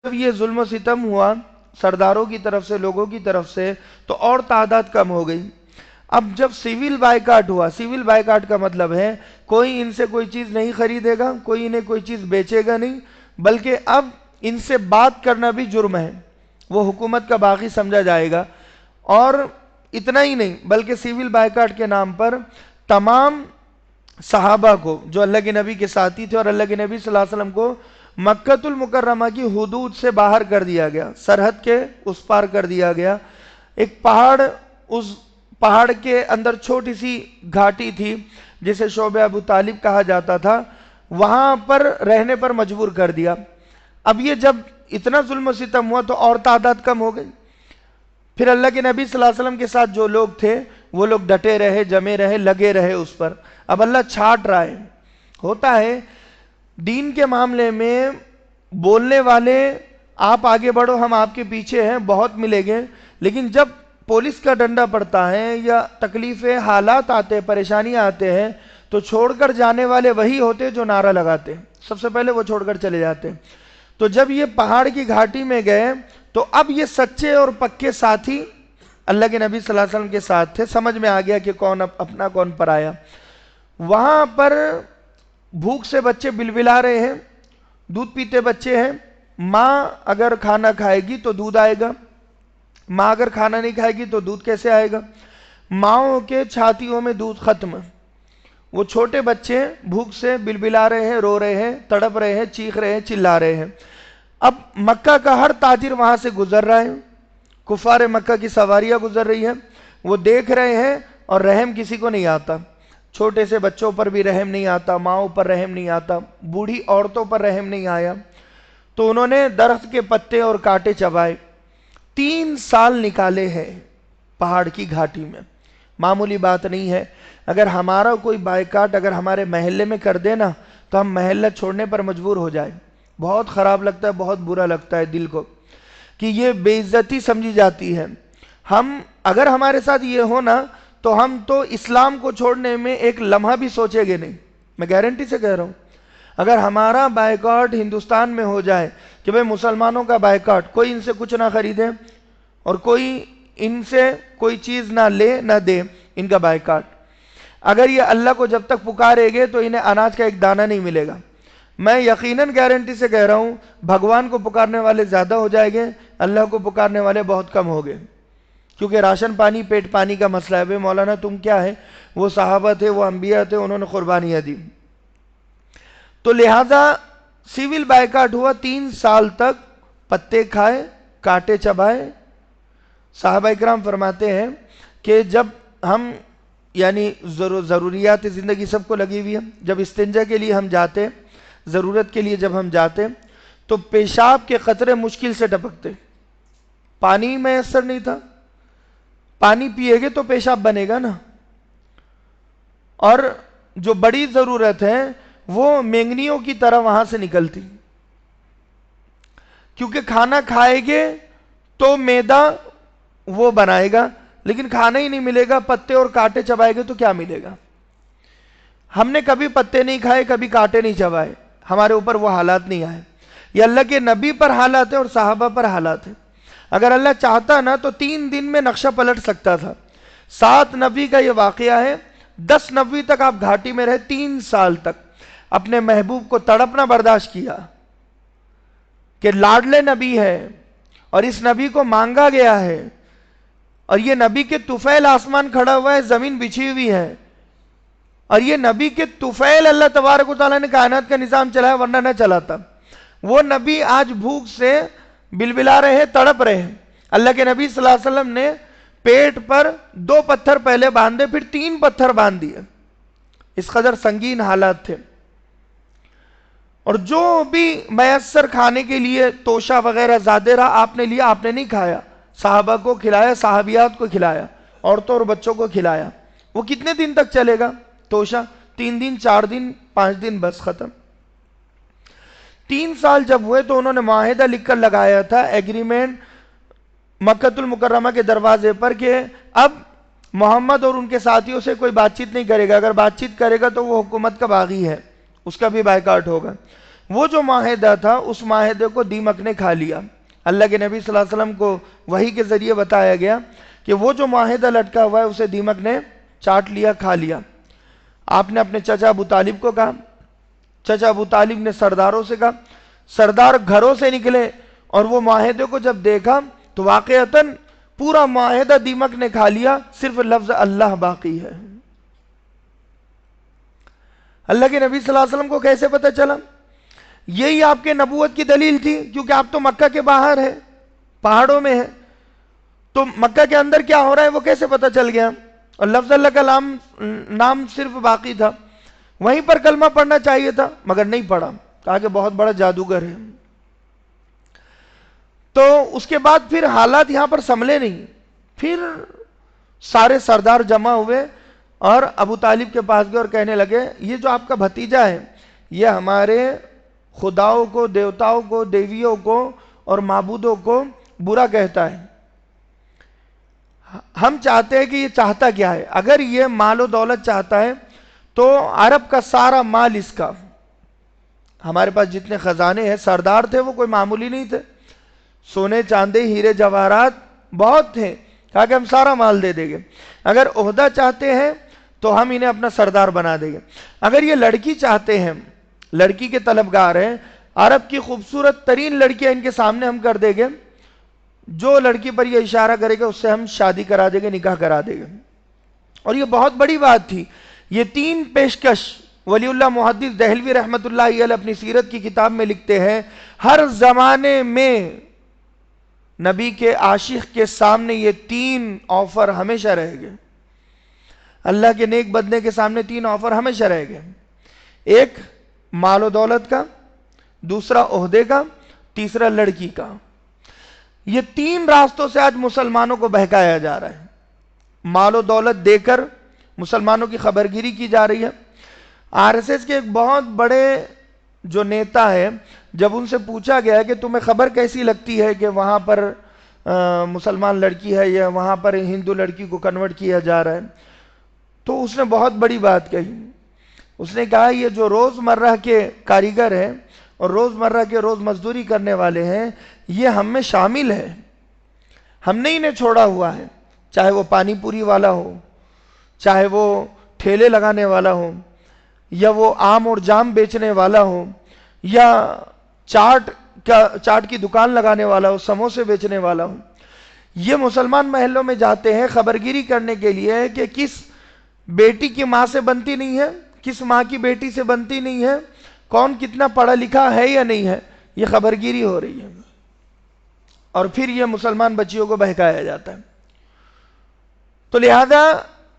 جب یہ ظلم و ستم ہوا سرداروں کی طرف سے، لوگوں کی طرف سے، تو اور تعداد کم ہو گئی۔ اب جب سیول بائیکاٹ ہوا، سیول بائیکاٹ کا مطلب ہے کوئی ان سے کوئی چیز نہیں خریدے گا، کوئی انہیں کوئی چیز بیچے گا نہیں، بلکہ اب ان سے بات کرنا بھی جرم ہے، وہ حکومت کا باغی سمجھا جائے گا۔ اور اتنا ہی نہیں بلکہ سیول بائیکاٹ کے نام پر تمام صحابہ کو جو اللہ کے نبی کے ساتھی تھے اور اللہ کے نبی صلی اللہ علیہ وسلم کو مکۃ المکرمہ کی حدود سے باہر کر دیا گیا، سرحد کے اس پار کر دیا گیا۔ ایک پہاڑ، اس پہاڑ کے اندر چھوٹی سی گھاٹی تھی جسے شعبہ ابو طالب کہا جاتا تھا، وہاں پر رہنے پر مجبور کر دیا۔ اب یہ جب اتنا ظلم و ستم ہوا تو اور تعداد کم ہو گئی۔ پھر اللہ کے نبی صلی اللہ علیہ وسلم کے ساتھ جو لوگ تھے وہ لوگ ڈٹے رہے، جمے رہے، لگے رہے اس پر۔ اب اللہ چھاٹ رہا ہے۔ ہوتا ہے دین کے معاملے میں بولنے والے آپ آگے بڑھو ہم آپ کے پیچھے ہیں، بہت ملیں گے، لیکن جب پولیس کا ڈنڈا پڑتا ہے یا تکلیفیں، حالات آتے ہیں، پریشانیاں آتے ہیں، تو چھوڑ کر جانے والے وہی ہوتے جو نعرہ لگاتے ہیں، سب سے پہلے وہ چھوڑ کر چلے جاتے ہیں۔ تو جب یہ پہاڑ کی گھاٹی میں گئے تو اب یہ سچے اور پکے ساتھی اللہ کے نبی صلی اللہ علیہ وسلم کے ساتھ تھے، سمجھ میں آ گیا کہ کون اپنا کون پرایا۔ وہاں پر بھوک سے بچے بلبلا رہے ہیں، دودھ پیتے بچے ہیں۔ ماں اگر کھانا کھائے گی تو دودھ آئے گا، ماں اگر کھانا نہیں کھائے گی تو دودھ کیسے آئے گا؟ ماؤں کے چھاتیوں میں دودھ ختم۔ وہ چھوٹے بچے بھوک سے بلبلا رہے ہیں، رو رہے ہیں، تڑپ رہے ہیں، چیخ رہے ہیں، چلا رہے ہیں۔ اب مکہ کا ہر تاجر وہاں سے گزر رہا ہے، کفار مکہ کی سواریاں گزر رہی ہیں، وہ دیکھ رہے ہیں اور رحم کسی کو نہیں آتا۔ چھوٹے سے بچوں پر بھی رحم نہیں آتا، ماؤں پر رحم نہیں آتا، بوڑھی عورتوں پر رحم نہیں آیا۔ تو انہوں نے درخت کے پتے اور کانٹے چبائے۔ 3 سال نکالے ہیں پہاڑ کی گھاٹی میں، معمولی بات نہیں ہے۔ اگر ہمارا کوئی بائیکاٹ اگر ہمارے محلے میں کر دے نا تو ہم محلہ چھوڑنے پر مجبور ہو جائیں۔ بہت خراب لگتا ہے، بہت برا لگتا ہے دل کو کہ یہ بے عزتی سمجھی جاتی ہے۔ ہم اگر ہمارے ساتھ یہ ہونا تو ہم تو اسلام کو چھوڑنے میں ایک لمحہ بھی سوچیں گے نہیں، میں گارنٹی سے کہہ رہا ہوں۔ اگر ہمارا بائیکاٹ ہندوستان میں ہو جائے کہ بھئی مسلمانوں کا بائیکاٹ، کوئی ان سے کچھ نہ خریدے اور کوئی ان سے کوئی چیز نہ لے نہ دے، ان کا بائیکاٹ، اگر یہ اللہ کو جب تک پکارے گے تو انہیں اناج کا ایک دانہ نہیں ملے گا۔ میں یقیناً گارنٹی سے کہہ رہا ہوں بھگوان کو پکارنے والے زیادہ ہو جائیں گے، اللہ کو پکارنے والے بہت کم ہو گئے، کیونکہ راشن پانی، پیٹ پانی کا مسئلہ ہے۔ بھئی مولانا تم کیا ہے؟ وہ صحابہ تھے، وہ انبیاء تھے، انہوں نے قربانیاں دی۔ تو لہذا سیول بائیکاٹ ہوا، 3 سال تک پتے کھائے، کانٹے چبائے۔ صحابہ اکرام فرماتے ہیں کہ جب ہم یعنی ضروریات زندگی سب کو لگی ہوئی ہے، جب استنجا کے لیے ہم جاتے، ضرورت کے لیے جب ہم جاتے تو پیشاب کے قطرے مشکل سے ٹپکتے، پانی میسر نہیں تھا، پانی پیے گے تو پیشاب بنے گا نا، اور جو بڑی ضرورت ہے وہ مینگنیوں کی طرح وہاں سے نکلتی، کیونکہ کھانا کھائے گے تو معدہ وہ بنائے گا، لیکن کھانا ہی نہیں ملے گا، پتے اور کانٹے چبائے گے تو کیا ملے گا؟ ہم نے کبھی پتے نہیں کھائے، کبھی کانٹے نہیں چبائے، ہمارے اوپر وہ حالات نہیں آئے۔ یہ اللہ کے نبی پر حالات ہیں اور صحابہ پر حالات ہیں۔ اگر اللہ چاہتا نا تو 3 دن میں نقشہ پلٹ سکتا تھا۔ 7 نبی کا یہ واقعہ ہے، 10 نبی تک آپ گھاٹی میں رہے، 3 سال تک اپنے محبوب کو تڑپنا برداشت کیا کہ لاڈلے نبی ہے اور اس نبی کو مانگا گیا ہے، اور یہ نبی کے طفیل آسمان کھڑا ہوا ہے، زمین بچھی ہوئی ہے، اور یہ نبی کے طفیل اللہ تبارک و تعالیٰ نے کائنات کا نظام چلایا، ورنہ نہ چلاتا۔ وہ نبی آج بھوک سے بلبلا رہے ہیں، تڑپ رہے ہیں۔ اللہ کے نبی صلی اللہ علیہ وسلم نے پیٹ پر 2 پتھر پہلے باندھے، پھر 3 پتھر باندھ دیے، اس قدر سنگین حالات تھے۔ اور جو بھی میسر کھانے کے لیے توشہ وغیرہ زیادہ رہا آپ نے لیا، آپ نے نہیں کھایا، صحابہ کو کھلایا، صحابیات کو کھلایا، عورتوں اور بچوں کو کھلایا۔ وہ کتنے دن تک چلے گا توشہ؟ 3 دن، 4 دن، 5 دن، بس ختم۔ 3 سال جب ہوئے تو انہوں نے معاہدہ لکھ کر لگایا تھا، ایگریمنٹ، مکۃ المکرمہ کے دروازے پر، کہ اب محمد اور ان کے ساتھیوں سے کوئی بات چیت نہیں کرے گا، اگر بات چیت کرے گا تو وہ حکومت کا باغی ہے، اس کا بھی بائیکاٹ ہوگا۔ وہ جو معاہدہ تھا اس معاہدے کو دیمک نے کھا لیا. اللہ کے نبی صلی اللہ علیہ وسلم کو وحی کے ذریعے بتایا گیا کہ وہ جو معاہدہ لٹکا ہوا ہے اسے دیمک نے چاٹ لیا، کھا لیا. آپ نے اپنے چچا ابو طالب کو کہا، چچا ابو طالب نے سرداروں سے کہا، سردار گھروں سے نکلے اور وہ معاہدے کو جب دیکھا تو واقعتاً پورا معاہدہ دیمک نے کھا لیا، صرف لفظ اللہ باقی ہے. اللہ کے نبی صلی اللہ علیہ وسلم کو کیسے پتہ چلا؟ یہی آپ کے نبوت کی دلیل تھی، کیونکہ آپ تو مکہ کے باہر ہیں، پہاڑوں میں ہیں، تو مکہ کے اندر کیا ہو رہا ہے وہ کیسے پتہ چل گیا؟ اور لفظ اللہ کا نام صرف باقی تھا. وہیں پر کلمہ پڑھنا چاہیے تھا مگر نہیں پڑھا، کہا کہ بہت بڑا جادوگر ہے. تو اس کے بعد پھر حالات یہاں پر سنبھلے نہیں. پھر سارے سردار جمع ہوئے اور ابو طالب کے پاس گئے اور کہنے لگے یہ جو آپ کا بھتیجا ہے یہ ہمارے خداؤں کو، دیوتاؤں کو، دیویوں کو اور معبودوں کو برا کہتا ہے. ہم چاہتے ہیں کہ یہ چاہتا کیا ہے. اگر یہ مال و دولت چاہتا ہے تو عرب کا سارا مال اس کا. ہمارے پاس جتنے خزانے ہیں، سردار تھے وہ کوئی معمولی نہیں تھے، سونے چاندی ہیرے جواہرات بہت تھے. کہا کہ ہم سارا مال دے دیں گے. اگر عہدہ چاہتے ہیں تو ہم انہیں اپنا سردار بنا دیں گے. اگر یہ لڑکی چاہتے ہیں، لڑکی کے طلبگار ہیں، عرب کی خوبصورت ترین لڑکیاں ان کے سامنے ہم کر دیں گے، جو لڑکی پر یہ اشارہ کرے گا اس سے ہم شادی کرا دیں گے، نکاح کرا دیں گے. اور یہ بہت بڑی بات تھی. یہ تین پیشکش ولی اللہ محدث دہلوی رحمت اللہ علیہ اپنی سیرت کی کتاب میں لکھتے ہیں، ہر زمانے میں نبی کے عاشق کے سامنے یہ تین آفر ہمیشہ رہے گے. اللہ کے نیک بندے کے سامنے تین آفر ہمیشہ رہے گے. ایک مال و دولت کا، دوسرا عہدے کا، تیسرا لڑکی کا. یہ تین راستوں سے آج مسلمانوں کو بہکایا جا رہا ہے. مال و دولت دے کر مسلمانوں کی خبرگیری کی جا رہی ہے. آر ایس ایس کے ایک بہت بڑے جو نیتا ہے، جب ان سے پوچھا گیا کہ تمہیں خبر کیسی لگتی ہے کہ وہاں پر مسلمان لڑکی ہے یا وہاں پر ہندو لڑکی کو کنورٹ کیا جا رہا ہے، تو اس نے بہت بڑی بات کہی. اس نے کہا یہ جو روز مرہ کے کاریگر ہیں اور روز مرہ کے روز مزدوری کرنے والے ہیں یہ ہم میں شامل ہے. ہم نے انہیں چھوڑا ہوا ہے، چاہے وہ پانی پوری والا ہو، چاہے وہ ٹھیلے لگانے والا ہو، یا وہ آم اور جام بیچنے والا ہو، یا چاٹ کی دکان لگانے والا ہو، سموسے بیچنے والا ہو. یہ مسلمان محلوں میں جاتے ہیں خبرگیری کرنے کے لیے کہ کس بیٹی کی ماں سے بنتی نہیں ہے، کس ماں کی بیٹی سے بنتی نہیں ہے، کون کتنا پڑھا لکھا ہے یا نہیں ہے. یہ خبرگیری ہو رہی ہے اور پھر یہ مسلمان بچیوں کو بہکایا جاتا ہے. تو لہذا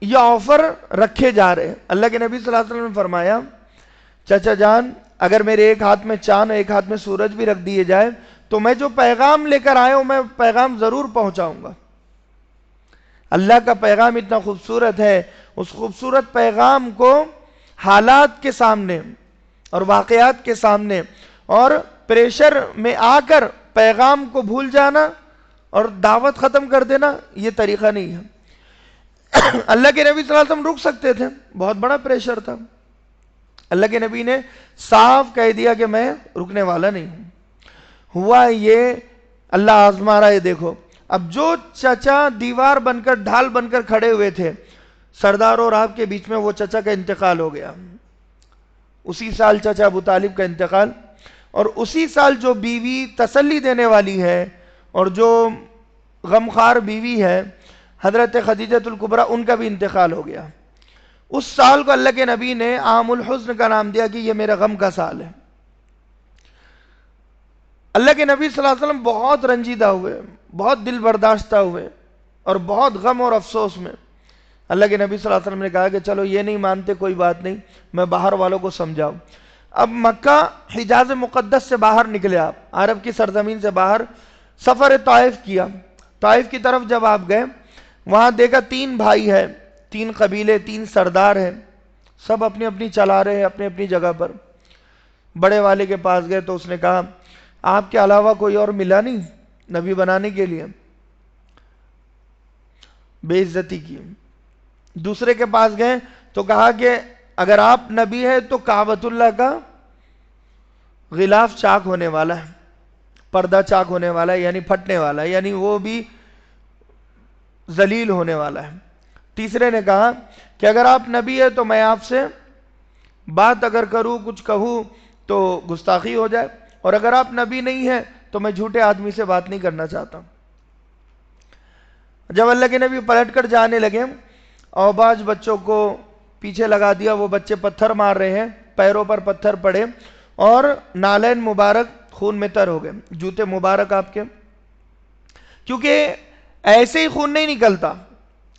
یہ آفر رکھے جا رہے ہیں. اللہ کے نبی صلی اللہ علیہ وسلم نے فرمایا چچا جان اگر میرے ایک ہاتھ میں چاند اور ایک ہاتھ میں سورج بھی رکھ دیے جائے تو میں جو پیغام لے کر آیا ہوں میں پیغام ضرور پہنچاؤں گا. اللہ کا پیغام اتنا خوبصورت ہے، اس خوبصورت پیغام کو حالات کے سامنے اور واقعات کے سامنے اور پریشر میں آ کر پیغام کو بھول جانا اور دعوت ختم کر دینا یہ طریقہ نہیں ہے. اللہ کے نبی صلی اللہ علیہ وسلم رک سکتے تھے، بہت بڑا پریشر تھا. اللہ کے نبی نے صاف کہہ دیا کہ میں رکنے والا نہیں ہوں. ہوا یہ اللہ آزما رہا ہے. دیکھو اب جو چچا دیوار بن کر ڈھال بن کر کھڑے ہوئے تھے سرداروں اور آپ کے بیچ میں، وہ چچا کا انتقال ہو گیا. اسی سال چچا ابو طالب کا انتقال، اور اسی سال جو بیوی تسلی دینے والی ہے اور جو غمخوار بیوی ہے حضرت خدیجۃ الکبریٰ، ان کا بھی انتقال ہو گیا. اس سال کو اللہ کے نبی نے عام الحزن کا نام دیا کہ یہ میرا غم کا سال ہے. اللہ کے نبی صلی اللہ علیہ وسلم بہت رنجیدہ ہوئے، بہت دل برداشتہ ہوئے اور بہت غم اور افسوس میں. اللہ کے نبی صلی اللہ علیہ وسلم نے کہا کہ چلو یہ نہیں مانتے کوئی بات نہیں، میں باہر والوں کو سمجھاؤں. اب مکہ حجاز مقدس سے باہر نکلے، آپ عرب کی سرزمین سے باہر سفر طائف کیا. طائف کی طرف جب آپ گئے وہاں دیکھا تین بھائی ہیں، تین قبیلے، تین سردار ہیں، سب اپنی اپنی چلا رہے ہیں اپنی اپنی جگہ پر. بڑے والے کے پاس گئے تو اس نے کہا آپ کے علاوہ کوئی اور ملا نہیں نبی بنانے کے لیے؟ بے عزتی کی. دوسرے کے پاس گئے تو کہا کہ اگر آپ نبی ہیں تو کعبۃ اللہ کا غلاف چاک ہونے والا ہے، پردہ چاک ہونے والا ہے، یعنی پھٹنے والا ہے، یعنی وہ بھی ذلیل ہونے والا ہے۔ تیسرے نے کہا کہ اگر آپ نبی ہے تو میں آپ سے بات اگر کروں، کچھ کہوں تو گستاخی ہو جائے، اور اگر آپ نبی نہیں ہیں تو میں جھوٹے آدمی سے بات نہیں کرنا چاہتا۔ جب اللہ کے نبی پلٹ کر جانے لگے، اوباش بچوں کو پیچھے لگا دیا، وہ بچے پتھر مار رہے ہیں، پیروں پر پتھر پڑے اور نالین مبارک خون میں تر ہو گئے، جوتے مبارک آپ کے، کیونکہ ایسے ہی خون نہیں نکلتا۔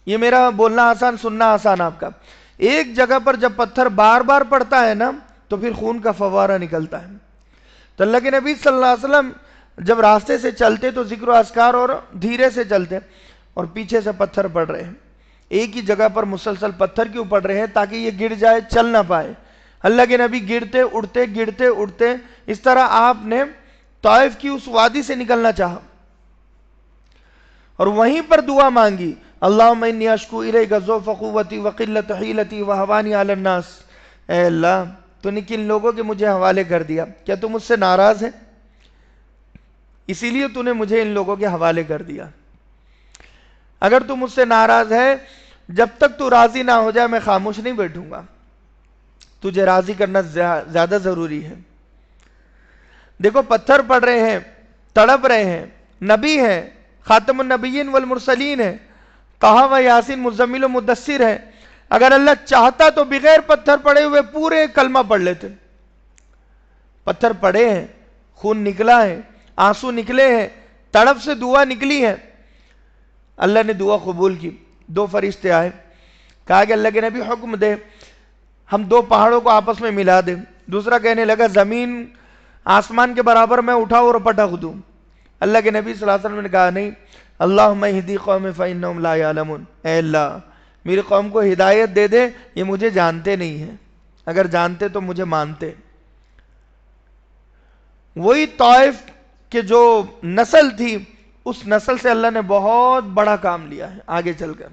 یہ میرا بولنا آسان، سننا آسان آپ کا۔ ایک جگہ پر جب پتھر بار بار پڑتا ہے نا تو پھر خون کا فوارہ نکلتا ہے۔ تو اللہ کے نبی صلی اللہ علیہ وسلم جب راستے سے چلتے تو ذکر و اذکار اور دھیرے سے چلتے، اور پیچھے سے پتھر پڑ رہے ہیں، ایک ہی جگہ پر مسلسل پتھر کیوں پڑ رہے ہیں؟ تاکہ یہ گر جائے، چل نہ پائے۔ اللہ کے نبی گرتے اٹھتے گرتے اٹھتے، اس طرح آپ نے طائف کی اس وادی سے نکلنا چاہا اور وہیں پر دعا مانگی، اللہم انی اشکو الیک ضعف قوتی وقلت حیلتی وہوانی علی الناس۔ اے اللہ، تو نے کن لوگوں کے مجھے حوالے کر دیا؟ کیا تم مجھ سے ناراض ہے؟ اسی لیے تو نے مجھے ان لوگوں کے حوالے کر دیا۔ اگر تو مجھ سے ناراض ہے، جب تک تو راضی نہ ہو جائے میں خاموش نہیں بیٹھوں گا۔ تجھے راضی کرنا زیادہ ضروری ہے۔ دیکھو پتھر پڑ رہے ہیں، تڑپ رہے ہیں، نبی ہیں، خاتم النبیین والمرسلین ہیں، طٰہٰ و یاسین مزمل و مدثر ہیں۔ اگر اللہ چاہتا تو بغیر پتھر پڑے ہوئے پورے کلمہ پڑھ لیتے۔ پتھر پڑے ہیں، خون نکلا ہے، آنسو نکلے ہیں، تڑپ سے دعا نکلی ہے۔ اللہ نے دعا قبول کی۔ دو فرشتے آئے، کہا کہ اللہ کے نبی حکم دے ہم دو پہاڑوں کو آپس میں ملا دیں۔ دوسرا کہنے لگا زمین آسمان کے برابر میں اٹھاؤ اور پٹک دوں۔ اللہ کے نبی صلی اللہ علیہ وسلم نے کہا نہیں، اللہم اہدی قوم فإنہم لا یعلمون، اے اللہ میری قوم کو ہدایت دے دے، یہ مجھے جانتے نہیں ہیں، اگر جانتے تو مجھے مانتے۔ وہی طائف کے جو نسل تھی، اس نسل سے اللہ نے بہت بڑا کام لیا ہے آگے چل کر۔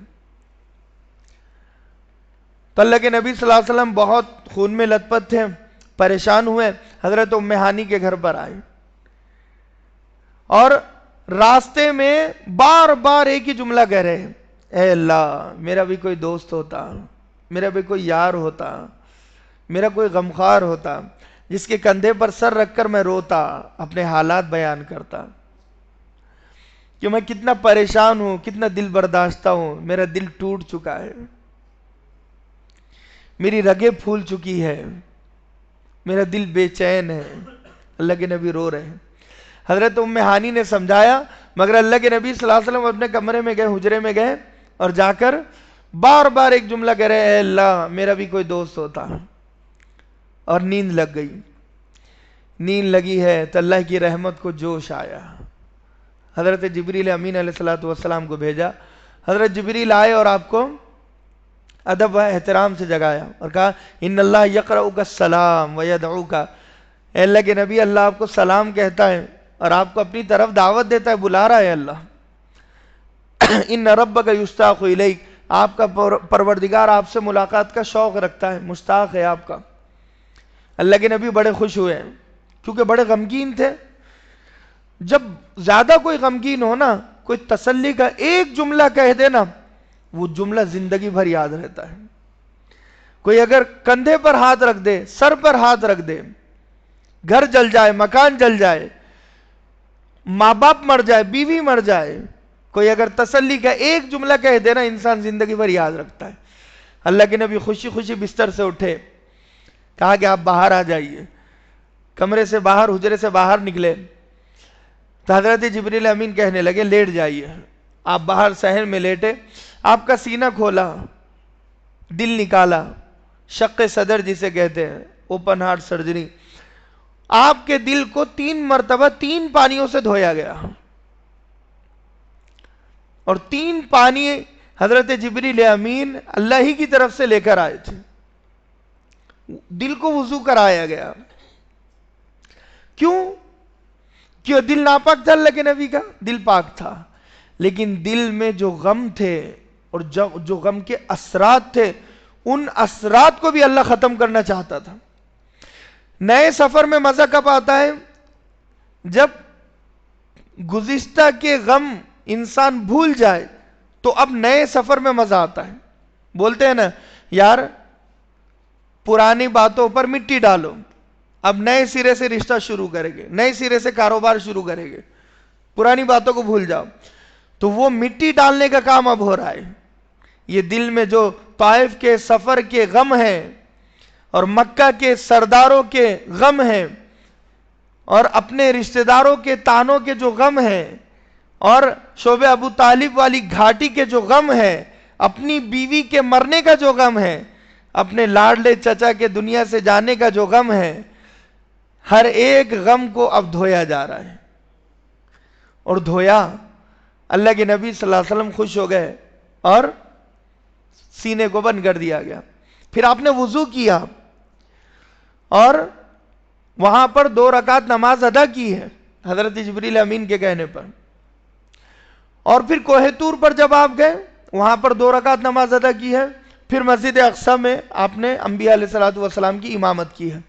تو اللہ کے نبی صلی اللہ علیہ وسلم بہت خون میں لت پت تھے، پریشان ہوئے، حضرت ام ہانی کے گھر پر آئے اور راستے میں بار بار ایک ہی جملہ کہہ رہے ہیں، اے اللہ میرا بھی کوئی دوست ہوتا، میرا بھی کوئی یار ہوتا، میرا کوئی غمخوار ہوتا، جس کے کندھے پر سر رکھ کر میں روتا، اپنے حالات بیان کرتا کہ میں کتنا پریشان ہوں، کتنا دل برداشتہ ہوں، میرا دل ٹوٹ چکا ہے، میری رگیں پھول چکی ہے، میرا دل بے چین ہے۔ اللہ کے نبی رو رہے ہیں۔ حضرت ام ہانی نے سمجھایا، مگر اللہ کے نبی صلی اللہ علیہ وسلم اپنے کمرے میں گئے، حجرے میں گئے اور جا کر بار بار ایک جملہ کہہ رہے، اے اللہ میرا بھی کوئی دوست ہوتا۔ اور نیند لگ گئی۔ نیند لگی ہے تو اللہ کی رحمت کو جوش آیا، حضرت جبریل امین علیہ السلام کو بھیجا۔ حضرت جبریل آئے اور آپ کو ادب و احترام سے جگایا اور کہا، ان اللہ یقرؤک السلام ویدعوک، اے اللہ کے نبی اللہ آپ کو سلام کہتا ہے اور آپ کو اپنی طرف دعوت دیتا ہے، بلا رہا ہے اللہ۔ ان ربک یشتاق الیک، آپ کا پروردگار آپ سے ملاقات کا شوق رکھتا ہے، مشتاق ہے آپ کا۔ اللہ کے نبی بڑے خوش ہوئے کیونکہ بڑے غمگین تھے۔ جب زیادہ کوئی غمگین ہو نا، کوئی تسلی کا ایک جملہ کہہ دے نا، وہ جملہ زندگی بھر یاد رہتا ہے۔ کوئی اگر کندھے پر ہاتھ رکھ دے، سر پر ہاتھ رکھ دے، گھر جل جائے، مکان جل جائے، ماں باپ مر جائے، بیوی مر جائے، کوئی اگر تسلی کا ایک جملہ کہہ دے نا، انسان زندگی بھر یاد رکھتا ہے۔ اللہ کے نبی خوشی خوشی بستر سے اٹھے، کہا کہ آپ باہر آ جائیے۔ کمرے سے باہر، حجرے سے باہر نکلے تو حضرت جبریل امین کہنے لگے، لیٹ جائیے۔ آپ باہر صحن میں لیٹے، آپ کا سینہ کھولا، دل نکالا، شق صدر جسے کہتے ہیں، اوپن ہارٹ سرجری، آپ کے دل کو 3 مرتبہ 3 پانیوں سے دھویا گیا، اور 3 پانی حضرت جبریل امین اللہ ہی کی طرف سے لے کر آئے تھے۔ دل کو وضو کرایا گیا۔ کیوں؟ کیوں دل ناپاک تھا؟ اللہ کے نبی کا دل پاک تھا، لیکن دل میں جو غم تھے اور جو غم کے اثرات تھے، ان اثرات کو بھی اللہ ختم کرنا چاہتا تھا۔ نئے سفر میں مزہ کب آتا ہے؟ جب گزشتہ کے غم انسان بھول جائے تو اب نئے سفر میں مزہ آتا ہے. بولتے ہیں نا یار پرانی باتوں پر مٹی ڈالو، اب نئے سرے سے رشتہ شروع کریں گے، نئے سرے سے کاروبار شروع کریں گے، پرانی باتوں کو بھول جاؤ. تو وہ مٹی ڈالنے کا کام اب ہو رہا ہے. یہ دل میں جو طائف کے سفر کے غم ہیں اور مکہ کے سرداروں کے غم ہیں اور اپنے رشتہ داروں کے تانوں کے جو غم ہیں اور شعب ابو طالب والی گھاٹی کے جو غم ہے، اپنی بیوی کے مرنے کا جو غم ہے، اپنے لاڈلے چچا کے دنیا سے جانے کا جو غم ہے، ہر ایک غم کو اب دھویا جا رہا ہے. اور دھویا، اللہ کے نبی صلی اللہ علیہ وسلم خوش ہو گئے اور سینے کو بند کر دیا گیا. پھر آپ نے وضو کیا اور وہاں پر 2 رکعت نماز ادا کی ہے حضرت جبریل امین کے کہنے پر. اور پھر کوہ طور پر جب آپ گئے وہاں پر 2 رکعت نماز ادا کی ہے. پھر مسجد اقصی میں آپ نے انبیاء علیہ السلام کی امامت کی ہے.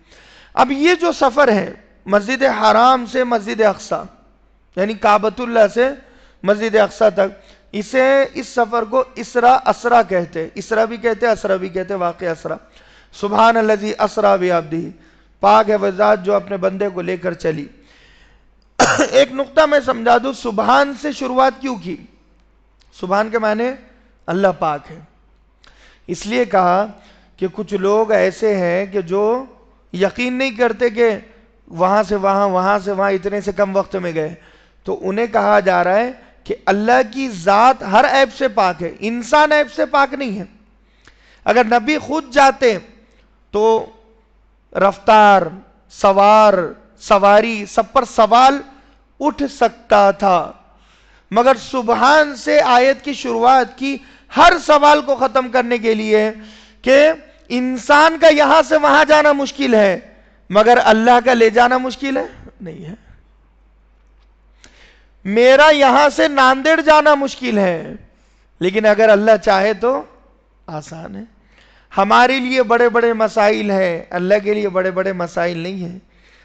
اب یہ جو سفر ہے مسجد حرام سے مسجد اقصی یعنی کعبۃ اللہ سے مسجد اقصی تک، اس سفر کو اسرا اسرا کہتے ہیں. اسرا بھی کہتے ہیں، اسرا بھی کہتے ہیں، واقع اسرا. سبحان الذی اسرا بعبدہ، پاک ہے وہ ذات جو اپنے بندے کو لے کر چلی. ایک نقطہ میں سمجھا دوں، سبحان سے شروعات کیوں کی؟ سبحان کے معنی اللہ پاک ہے. اس لیے کہا کہ کچھ لوگ ایسے ہیں کہ جو یقین نہیں کرتے کہ وہاں سے وہاں اتنے سے کم وقت میں گئے، تو انہیں کہا جا رہا ہے کہ اللہ کی ذات ہر عیب سے پاک ہے، انسان عیب سے پاک نہیں ہے. اگر نبی خود جاتے تو رفتار، سوار، سواری سب پر سوال اٹھ سکتا تھا، مگر سبحان سے آیت کی شروعات کی ہر سوال کو ختم کرنے کے لیے کہ انسان کا یہاں سے وہاں جانا مشکل ہے مگر اللہ کا لے جانا مشکل ہے نہیں ہے. میرا یہاں سے ناندیڑ جانا مشکل ہے لیکن اگر اللہ چاہے تو آسان ہے. ہمارے لیے بڑے بڑے مسائل ہیں، اللہ کے لیے بڑے بڑے مسائل نہیں ہیں.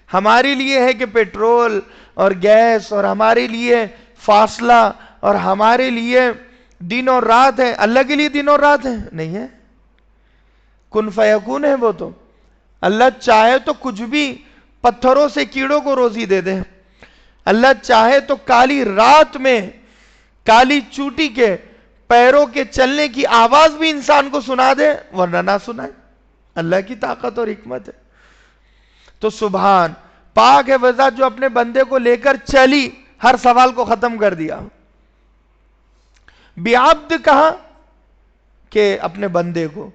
ہمارے لیے ہے کہ پیٹرول اور گیس، اور ہمارے لیے فاصلہ، اور ہمارے لیے دن اور رات ہے. اللہ کے لیے دن اور رات ہے نہیں ہے. کن فیکون ہے وہ تو. اللہ چاہے تو کچھ بھی پتھروں سے کیڑوں کو روزی دے دے. اللہ چاہے تو کالی رات میں کالی چوٹی کے پیروں کے چلنے کی آواز بھی انسان کو سنا دے ورنہ نہ سنائے. اللہ کی طاقت اور حکمت ہے. تو سبحان، پاک ہے وہ ذات جو اپنے بندے کو لے کر چلی، ہر سوال کو ختم کر دیا. بعبد کہا کہ اپنے بندے کو.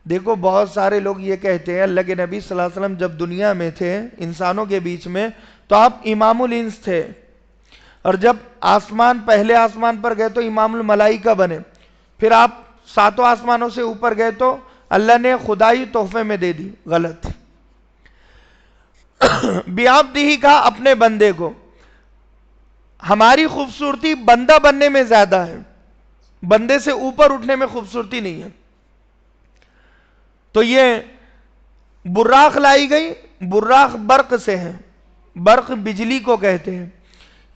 دیکھو بہت سارے لوگ یہ کہتے ہیں اللہ کے نبی صلی اللہ علیہ وسلم جب دنیا میں تھے انسانوں کے بیچ میں تو آپ امام الانس تھے، اور جب پہلے آسمان پر گئے تو امام الملائکہ بنے، پھر آپ 7 آسمانوں سے اوپر گئے تو اللہ نے خدائی تحفے میں دے دی. غلط. بعبد ہی کہا اپنے بندے کو. ہماری خوبصورتی بندہ بننے میں زیادہ ہے، بندے سے اوپر اٹھنے میں خوبصورتی نہیں ہے. تو یہ براق لائی گئی. براق برق سے ہے، برق بجلی کو کہتے ہیں،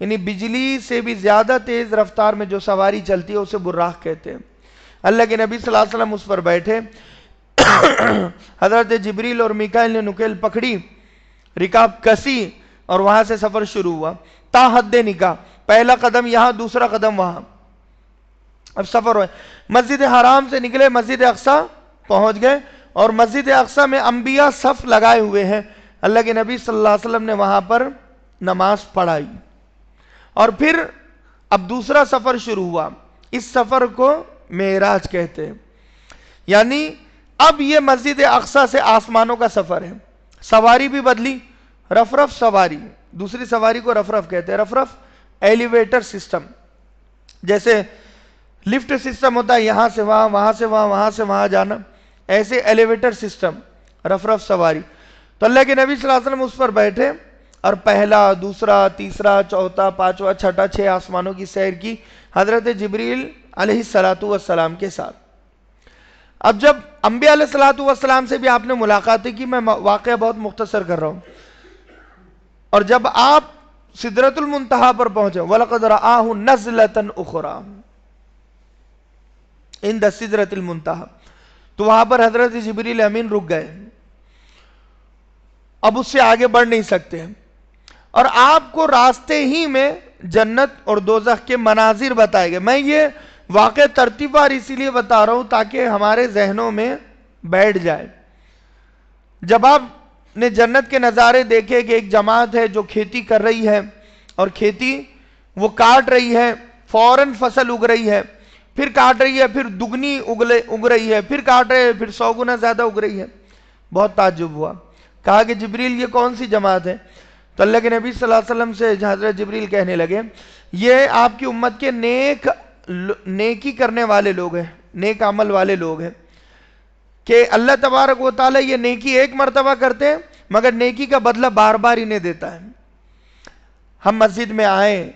یعنی بجلی سے بھی زیادہ تیز رفتار میں جو سواری چلتی ہے اسے براق کہتے ہیں. اللہ کے نبی صلی اللہ علیہ وسلم اس پر بیٹھے. حضرت جبریل اور میکائیل نے نکیل پکڑی، رکاب کسی اور وہاں سے سفر شروع ہوا تا حد نکاح. پہلا قدم یہاں، دوسرا قدم وہاں. اب سفر ہوئے، مسجد حرام سے نکلے، مسجد اقصی پہنچ گئے، اور مسجد اقصی میں انبیاء صف لگائے ہوئے ہیں. اللہ کے نبی صلی اللہ علیہ وسلم نے وہاں پر نماز پڑھائی. اور پھر اب دوسرا سفر شروع ہوا. اس سفر کو معراج کہتے ہیں. یعنی اب یہ مسجد اقصی سے آسمانوں کا سفر ہے. سواری بھی بدلی، رفرف سواری. دوسری سواری کو رفرف کہتے ہیں. رفرف ایلیویٹر سسٹم، جیسے لفٹ سسٹم ہوتا ہے یہاں سے وہاں، وہاں سے وہاں، وہاں سے وہاں جانا، ایسے ایلیویٹر سسٹم، رفرف سواری. تو اللہ کے نبی صلی اللہ علیہ وسلم اس پر بیٹھے اور پہلا، دوسرا، تیسرا، چوتھا، پانچواں، چھٹا، 6 آسمانوں کی سیر کی حضرت جبریل علیہ السلام کے ساتھ. اب جب انبیاء علیہ الصلوۃ والسلام سے بھی آپ نے ملاقاتیں کی، میں واقعہ بہت مختصر کر رہا ہوں، اور جب آپ سدرۃ المنتہا پر پہنچے، وَلَقَدْ رَآهُ نَزْلَةً أُخْرَىٰ عِندَ سِدْرَةِ الْمُنتَهَا، تو وہاں پر حضرت جبریل امین رک گئے، اب اس سے آگے بڑھ نہیں سکتے، اور آپ کو راستے ہی میں جنت اور دوزخ کے مناظر بتائے گئے۔ میں یہ واقع ترتیب وار اسی لیے بتا رہا ہوں تاکہ ہمارے ذہنوں میں بیٹھ جائے۔ جب آپ نے جنت کے نظارے دیکھے کہ ایک جماعت ہے جو کھیتی کر رہی ہے، اور کھیتی وہ کاٹ رہی ہے، فوراً فصل اگ رہی ہے، پھر کاٹ رہی ہے، پھر دگنی اگ رہی ہے، پھر کاٹ رہے ہیں، پھر 100 گنا زیادہ اگ رہی ہے، بہت تعجب ہوا۔ کہا کہ جبریل یہ کون سی جماعت ہے؟ تو اللہ کے نبی صلی اللہ علیہ وسلم سے حضرت جبریل کہنے لگے یہ آپ کی امت کے نیکی کرنے والے لوگ ہیں، نیک عمل والے لوگ ہیں، کہ اللہ تبارک و تعالیٰ یہ نیکی ایک مرتبہ کرتے ہیں مگر نیکی کا بدلہ بار بار انہیں دیتا ہے۔ ہم مسجد میں آئے،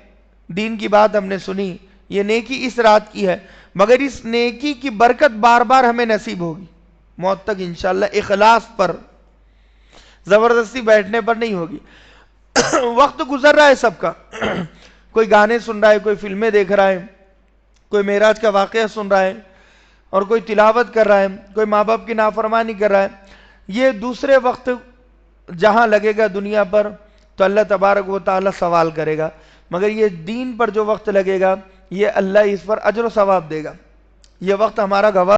دین کی بات ہم نے سنی، یہ نیکی اس رات کی ہے، مگر اس نیکی کی برکت بار بار ہمیں نصیب ہوگی موت تک انشاءاللہ، اخلاص پر، زبردستی بیٹھنے پر نہیں ہوگی۔ وقت گزر رہا ہے سب کا، کوئی گانے سن رہا ہے، کوئی فلمیں دیکھ رہا ہے، کوئی معراج کا واقعہ سن رہا ہے، اور کوئی تلاوت کر رہا ہے، کوئی ماں باپ کی نافرمانی کر رہا ہے۔ یہ دوسرے وقت جہاں لگے گا دنیا پر تو اللہ تبارک و تعالی سوال کرے گا، مگر یہ دین پر جو وقت لگے گا یہ اللہ اس پر اجر و ثواب دے گا۔ یہ وقت ہمارا گواہ